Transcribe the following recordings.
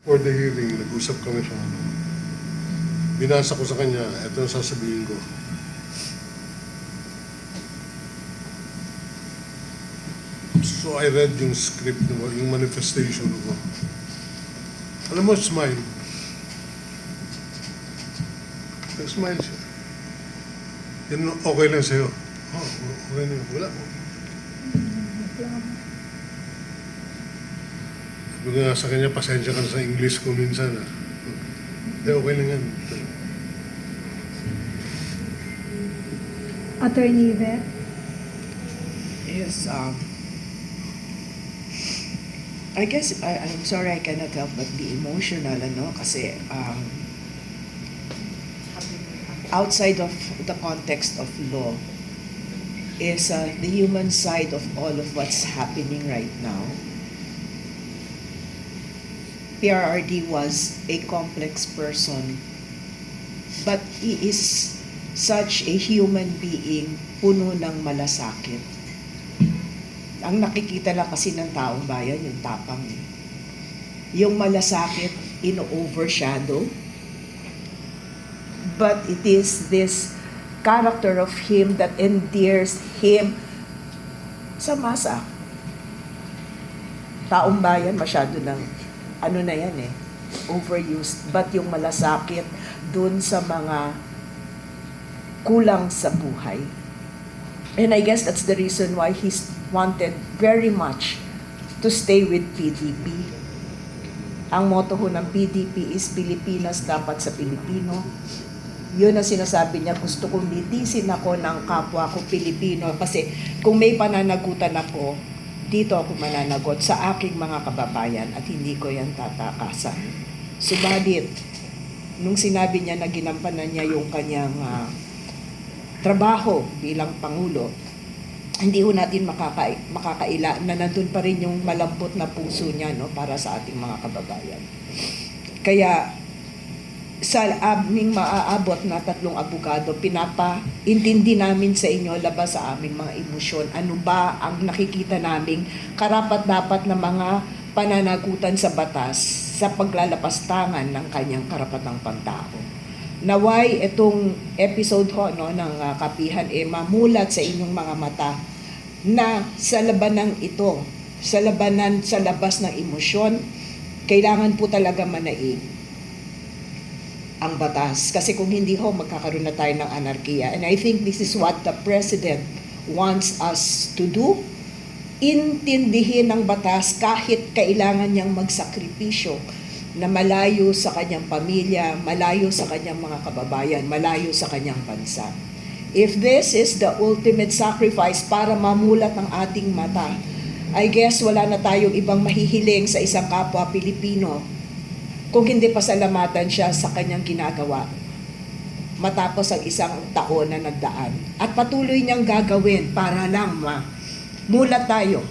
For the hearing, nag-usap kami sa ano. Binasa ko sa kanya, ito ang sasabihin ko. So I read yung script, yung manifestation ko. Alam mo, smile. Nag-smile siya. Yan okay lang sa'yo. Oh, okay na. Wala mo. Sabi ko nga sa kanya, pasensya ka na sa English ko minsan. Hindi, okay lang yan. Attorney Yvette? Yes, I guess I'm sorry I cannot help but be emotional, kasi outside of the context of law is the human side of all of what's happening right now. PRRD was a complex person, but he is such a human being puno ng malasakit. Ang nakikita lang kasi ng taong bayan, yung tapang. Yung malasakit, ino-overshadow. But it is this character of him that endears him sa masa. Taong bayan, masyado ng, overused. But yung malasakit dun sa mga kulang sa buhay. And I guess that's the reason why he's wanted very much to stay with PDP. Ang motto ho ng PDP is Pilipinas dapat sa Pilipino. Yun ang sinasabi niya, gusto kong litisin ako ng kapwa ko Pilipino kasi kung may pananagutan ako, dito ako mananagot sa aking mga kababayan at hindi ko yan tatakasan. Subalit, nung sinabi niya na ginampanan niya yung kanyang trabaho bilang Pangulo, hindi ho natin makakaila na nandun pa rin yung malambot na puso niya para sa ating mga kababayan. Kaya sa aming maaabot na 3 abogado, pinapaintindi namin sa inyo labas sa aming mga emosyon. Ano ba ang nakikita naming karapat-dapat na mga pananagutan sa batas sa paglalapastangan ng kanyang karapatang pantao. Naway itong episode ng kapihan mamulat sa inyong mga mata na sa labanan ito, sa labas ng emosyon, kailangan po talaga manaig ang batas. Kasi kung hindi magkakaroon na tayo ng anarkiya. And I think this is what the President wants us to do. Intindihin ang batas kahit kailangan niyang magsakripisyo na malayo sa kanyang pamilya, malayo sa kanyang mga kababayan, malayo sa kanyang bansa. If this is the ultimate sacrifice para mamulat ang ating mata, I guess wala na tayong ibang mahihiling sa isang kapwa Pilipino kung hindi pasalamatan siya sa kanyang ginagawa matapos ang isang taon na nagdaan. At patuloy niyang gagawin para lang mulat tayo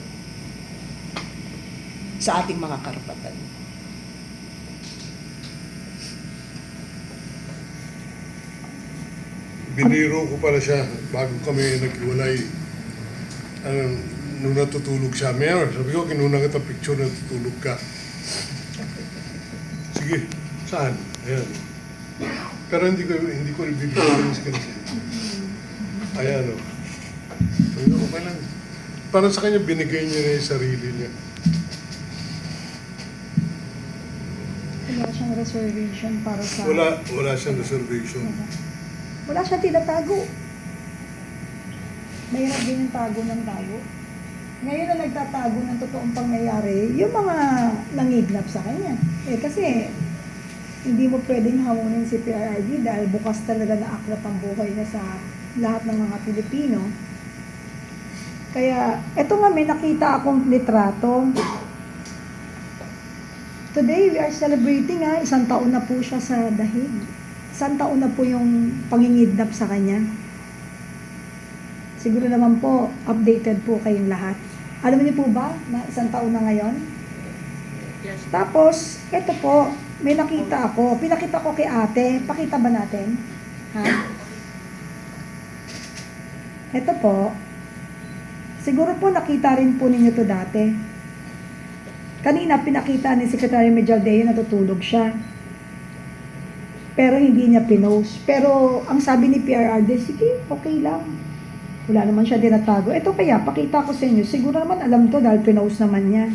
sa ating mga karapatan. Biniro ko pala siya bago kami naghiwalay. Nung natutulog siya, Mayor, sabi ko, kinuna kita picture na natutulog ka. Sige, saan? Ayan. Pero hindi ko ibibigay sa kanya. Ayan, Sabi ko, okay lang. Parang sa kanya, binigay niya na yung sarili niya. Wala siyang reservation para sa... Wala siyang reservation. Wala siyang tinatago. Mahirap din yung tago ng tago. Ngayon na nagtatago ng totoong pangyayari, yung mga nangidnap sa kanya. Kasi hindi mo pwedeng hamunin si PRRD dahil bukas talaga na aklat ang buhay niya sa lahat ng mga Pilipino. Kaya, eto nga may nakita akong litrato. Today, we are celebrating 1 taon na po siya sa dahig. 1 taon na po yung pangingidnap sa kanya. Siguro naman po, updated po kayong lahat. Alam niyo po ba na 1 taon na ngayon? Yes. Tapos, eto po, may nakita ako. Pinakita ko kay ate. Pakita ba natin? Ha? Eto po. Siguro po nakita rin po ninyo to dati. Kanina pinakita ni Secretary Medjaldea natutulog siya. Pero hindi niya pinost. Pero ang sabi ni PRRD, sige, okay lang. Wala naman siya dinatago. Ito kaya, pakita ko sa inyo. Siguro naman alam to dahil pinost naman niya.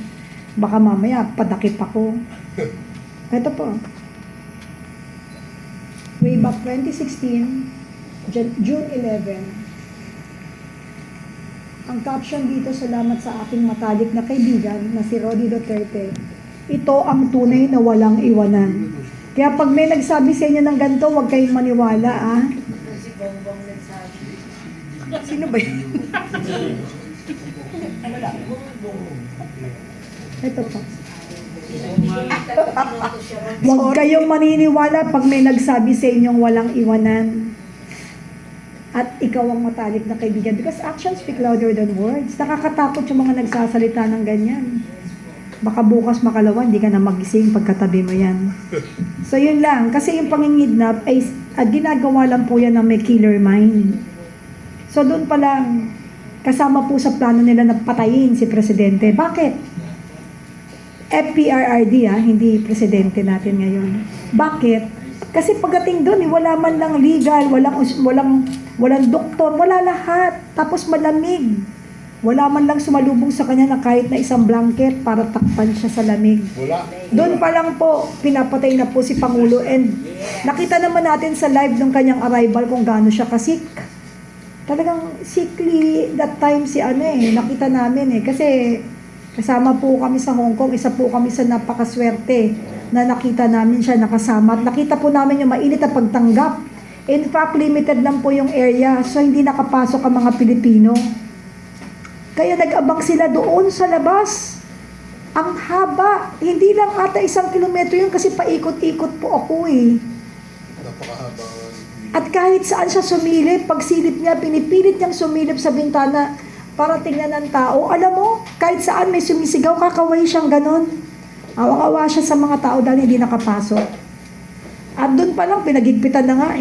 Baka mamaya, padakip ako. Ito po. Way back 2016, June 11. Ang caption dito, salamat sa aking matalik na kaibigan na si Rodi Duterte. Ito ang tunay na walang iwanan. Kaya pag may nagsabi sa inyo ng ganito, huwag kayong maniwala, ah. Sino ba yun? Ito pa. Huwag kayong maniniwala pag may nagsabi sa inyong walang iwanan. At ikaw ang matalik na kaibigan. Because actions speak louder than words. Nakakatakot yung mga nagsasalita ng ganyan. Baka bukas makalawa, hindi ka na magising pagkatabi mo yan. So yun lang. Kasi yung pangingidnap ay ginagawa lang po yan ng may killer mind. So doon pa lang, kasama po sa plano nila na patayin si Presidente. Bakit? FPRRD hindi Presidente natin ngayon. Bakit? Kasi pagdating doon, wala man lang legal, walang doktor, wala lahat. Tapos malamig. Wala man lang sumalubong sa kanya na kahit na isang blanket para takpan siya sa lamig. Wala. Doon pa lang po, pinapatay na po si Pangulo. And nakita naman natin sa live ng kanyang arrival kung gaano siya kasik. Talagang sickly that time si nakita namin Kasi kasama po kami sa Hong Kong, isa po kami sa napakaswerte na nakita namin siya nakasama. At nakita po namin yung mainit na pagtanggap. In fact, limited lang po yung area, so hindi nakapasok ang mga Pilipino. Kaya nag-abang sila doon sa labas. Ang haba, hindi lang ata 1 kilometro yun kasi paikot-ikot po ako Napakahaba. At kahit saan siya sumilip, pag silip niya, pinipilit niyang sumilip sa bintana para tingnan ng tao. Alam mo, kahit saan may sumisigaw, kakaway siyang ganon. Awang-awa siya sa mga tao dahil hindi nakapasok. At doon pa lang, pinagigpitan na nga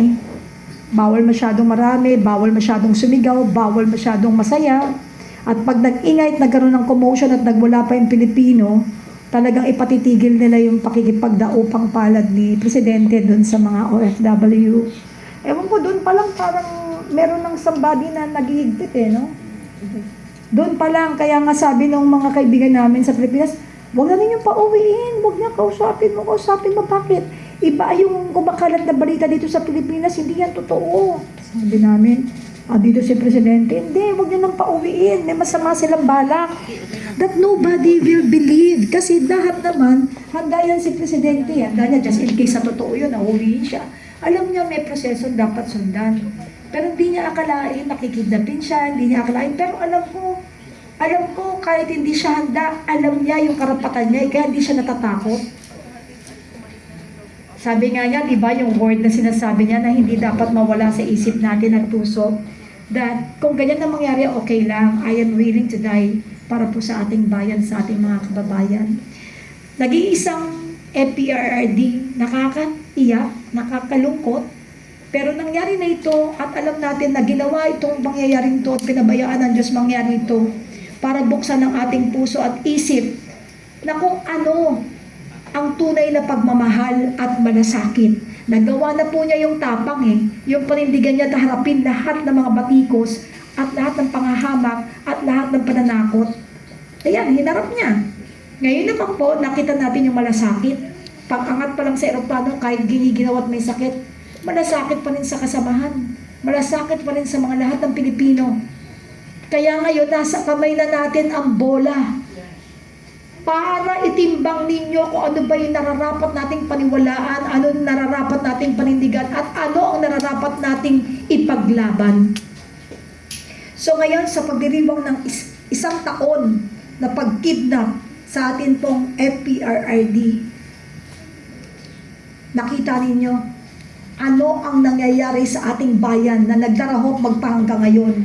Bawal masyadong marami, bawal masyadong sumigaw, bawal masyadong masaya. At pag nag-ingay at nagkaroon ng commotion at nagwala pa yung Pilipino, talagang ipatitigil nila yung pakikipagdaupang palad ni Presidente doon sa mga OFW. Ewan ko, doon pa lang parang meron ng somebody na naghihigpit no? Doon pa lang, kaya nga sabi ng mga kaibigan namin sa Pilipinas, huwag na ninyong pauwiin, huwag niya kausapin mo, bakit? Iba yung kumakalat na balita dito sa Pilipinas, hindi yan totoo. Sabi namin, dito si Presidente, hindi, huwag niyo nang pauwiin, may masama silang balak. That nobody will believe, kasi lahat naman, handa yan si Presidente, handa niya, just in case sa totoo yun, nauwiin siya. Alam niya may proseso dapat sundan. Pero hindi niya akalain, nakikidnapin siya, hindi niya akalain, pero alam ko, kahit hindi siya handa, alam niya yung karapatan niya, kaya hindi siya natatakot. Sabi nga niya, di ba, yung word na sinasabi niya na hindi dapat mawala sa isip natin at puso, that kung ganyan na mangyari, okay lang, I am willing to die para po sa ating bayan, sa ating mga kababayan. Nag-iisang FPRRD, nakakaiyak, nakakalungkot, pero nangyari na ito at alam natin na ginawa itong pangyayaring ito at pinabayaan ng Diyos mangyari ito para buksan ang ating puso at isip na kung ano ang tunay na pagmamahal at malasakit. Nagawa na po niya yung tapang yung panindigan niya na harapin lahat ng mga batikos at lahat ng pangahamak at lahat ng pananakot. Ayan, hinarap niya. Ngayon naman po, nakita natin yung malasakit. Pag-angat pa lang sa eroplano, kahit giniginaw at may sakit, malasakit pa rin sa kasamahan. Malasakit pa rin sa mga lahat ng Pilipino. Kaya ngayon, nasa kamay na natin ang bola para itimbang ninyo kung ano ba yung nararapat nating paniwalaan, ano yung nararapat nating panindigan, at ano ang nararapat nating ipaglaban. So ngayon, sa pagdiriwang ng 1 taon na pagkidnap sa atin pong FPRRD, nakita ninyo, ano ang nangyayari sa ating bayan na nagdarahok magpahanggang ngayon?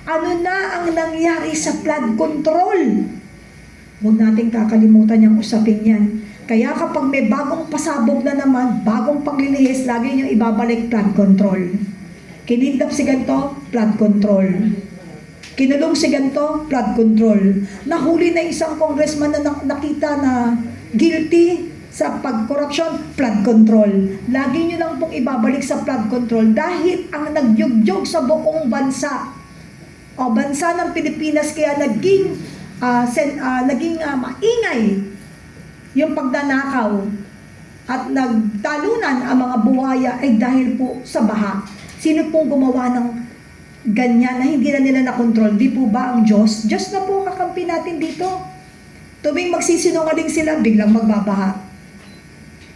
Ano na ang nangyari sa flood control? Huwag natin kakalimutan yung usapin yan. Kaya kapag may bagong pasabog na naman, bagong paglilihis, lagi nyo ibabalik flood control. Kinidnap si ganito, flood control. Kinulong si ganito, flood control. Nahuli na isang congressman na nakita na guilty sa pagkorupsyon, flood control. Lagi nyo lang pong ibabalik sa flood control dahil ang nagyugyog sa buong bansa o bansa ng Pilipinas kaya naging maingay yung pagnanakaw at nagtalunan ang mga buhaya ay dahil po sa baha. Sino pong gumawa ng ganyan na hindi na nila nakontrol? Di po ba ang Diyos? Diyos na po kakampi natin dito. Tuwing magsisinungaling sila, biglang magbabaha.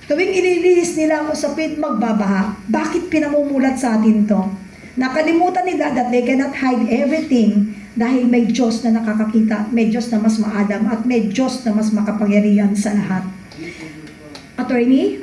Tuwing ililihis nila ang usapin, magbabaha. Bakit pinamumulat sa atin to? Nakalimutan nila that they cannot hide everything dahil may Diyos na nakakakita, may Diyos na mas maalam, at may Diyos na mas makapangyarihan sa lahat. Attorney?